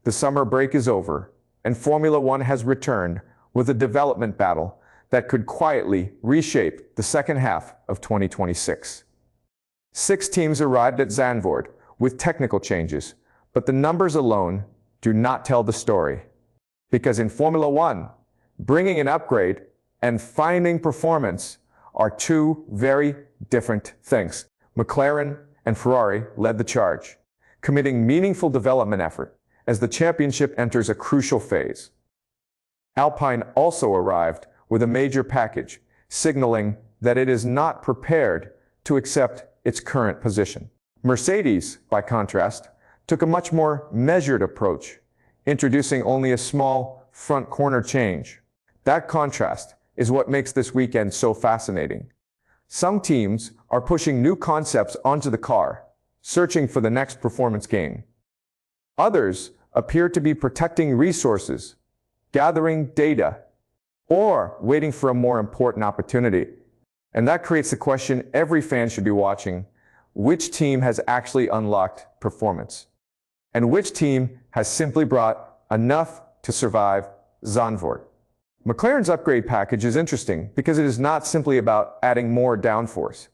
The summer break is over, and Formula One has returned with a development battle that could quietly reshape the second half of 2026. 6 teams arrived at Zandvoort with technical changes, but the numbers alone do not tell the story. Because in Formula One, bringing an upgrade and finding performance are two very different things. McLaren and Ferrari led the charge, committing meaningful development effort as the championship enters a crucial phase. Alpine also arrived with a major package, signaling that it is not prepared to accept its current position. Mercedes, by contrast, took a much more measured approach, introducing only a small front corner change. That contrast is what makes this weekend so fascinating. Some teams are pushing new concepts onto the car, searching for the next performance gain. Others appear to be protecting resources, gathering data, or waiting for a more important opportunity. And that creates the question every fan should be watching: which team has actually unlocked performance? And which team has simply brought enough to survive Zandvoort? McLaren's upgrade package is interesting because it is not simply about adding more downforce.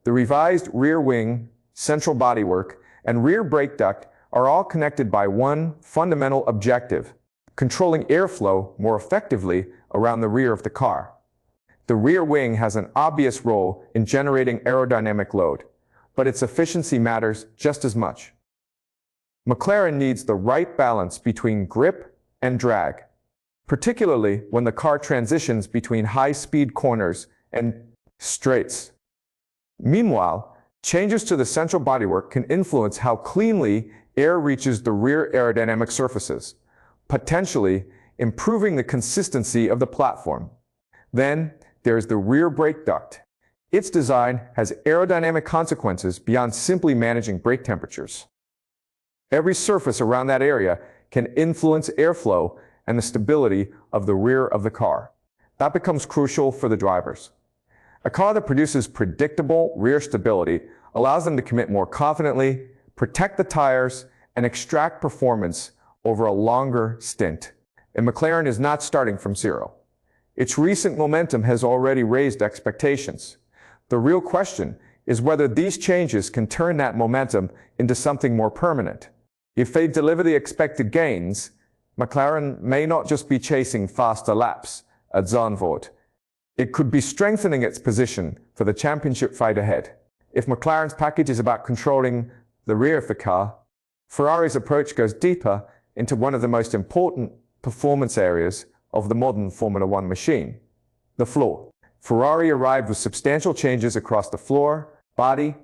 The revised rear wing, central bodywork, and rear brake duct are all connected by one fundamental objective: controlling airflow more effectively around the rear of the car. The rear wing has an obvious role in generating aerodynamic load, but its efficiency matters just as much. McLaren needs the right balance between grip and drag, particularly when the car transitions between high-speed corners and straights. Meanwhile, changes to the central bodywork can influence how cleanly air reaches the rear aerodynamic surfaces, potentially improving the consistency of the platform. Then, there's the rear brake duct. Its design has aerodynamic consequences beyond simply managing brake temperatures. Every surface around that area can influence airflow and the stability of the rear of the car. That becomes crucial for the drivers. A car that produces predictable rear stability allows them to commit more confidently, protect the tires, and extract performance over a longer stint. And McLaren is not starting from zero. Its recent momentum has already raised expectations. The real question is whether these changes can turn that momentum into something more permanent. If they deliver the expected gains, McLaren may not just be chasing faster laps at Zandvoort. It could be strengthening its position for the championship fight ahead. If McLaren's package is about controlling the rear of the car, Ferrari's approach goes deeper into one of the most important performance areas of the modern Formula One machine: the floor. Ferrari arrived with substantial changes across the floor, body,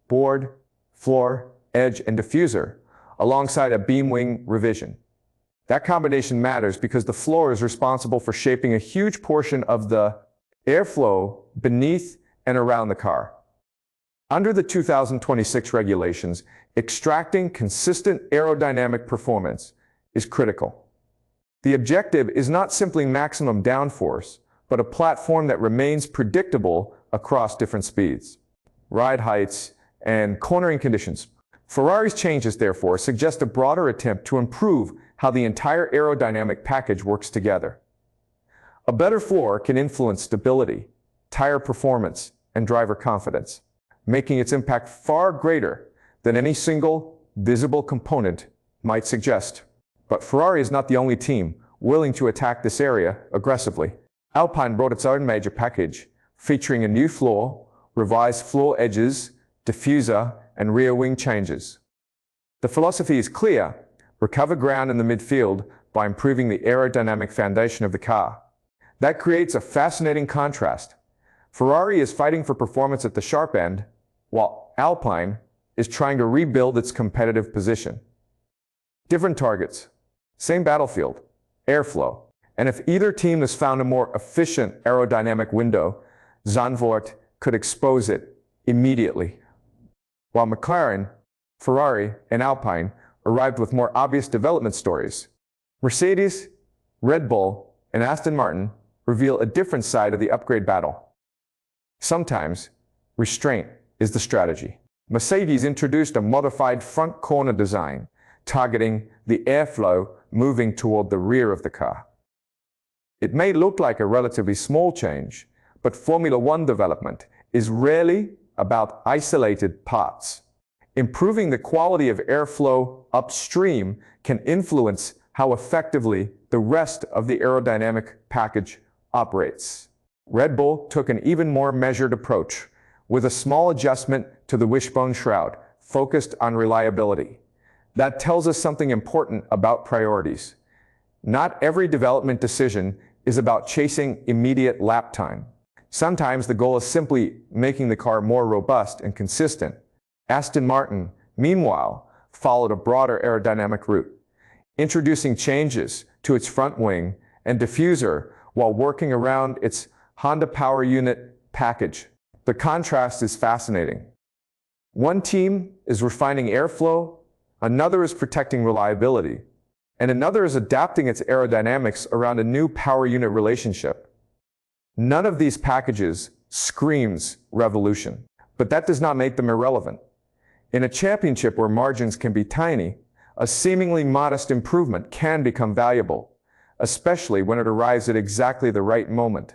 board, floor, edge, and diffuser, alongside a beam wing revision. That combination matters because the floor is responsible for shaping a huge portion of the airflow beneath and around the car. Under the 2026 regulations, extracting consistent aerodynamic performance is critical. The objective is not simply maximum downforce, but a platform that remains predictable across different speeds, ride heights, and cornering conditions. Ferrari's changes, therefore, suggest a broader attempt to improve how the entire aerodynamic package works together. A better floor can influence stability, tire performance, and driver confidence, making its impact far greater than any single visible component might suggest. But Ferrari is not the only team willing to attack this area aggressively. Alpine brought its own major package, featuring a new floor, revised floor edges, diffuser, and rear wing changes. The philosophy is clear: recover ground in the midfield by improving the aerodynamic foundation of the car. That creates a fascinating contrast. Ferrari is fighting for performance at the sharp end, while Alpine is trying to rebuild its competitive position. Different targets, same battlefield, airflow. And if either team has found a more efficient aerodynamic window, Zandvoort could expose it immediately. While McLaren, Ferrari, and Alpine arrived with more obvious development stories, Mercedes, Red Bull, and Aston Martin reveal a different side of the upgrade battle. Sometimes, restraint is the strategy. Mercedes introduced a modified front corner design, targeting the airflow moving toward the rear of the car. It may look like a relatively small change, but Formula One development is rarely about isolated parts. Improving the quality of airflow upstream can influence how effectively the rest of the aerodynamic package operates. Red Bull took an even more measured approach, with a small adjustment to the wishbone shroud, focused on reliability. That tells us something important about priorities. Not every development decision is about chasing immediate lap time. Sometimes the goal is simply making the car more robust and consistent. Aston Martin, meanwhile, followed a broader aerodynamic route, introducing changes to its front wing and diffuser while working around its Honda Power Unit package. The contrast is fascinating. One team is refining airflow, another is protecting reliability, and another is adapting its aerodynamics around a new power unit relationship. None of these packages screams revolution, but that does not make them irrelevant. In a championship where margins can be tiny, a seemingly modest improvement can become valuable, especially when it arrives at exactly the right moment.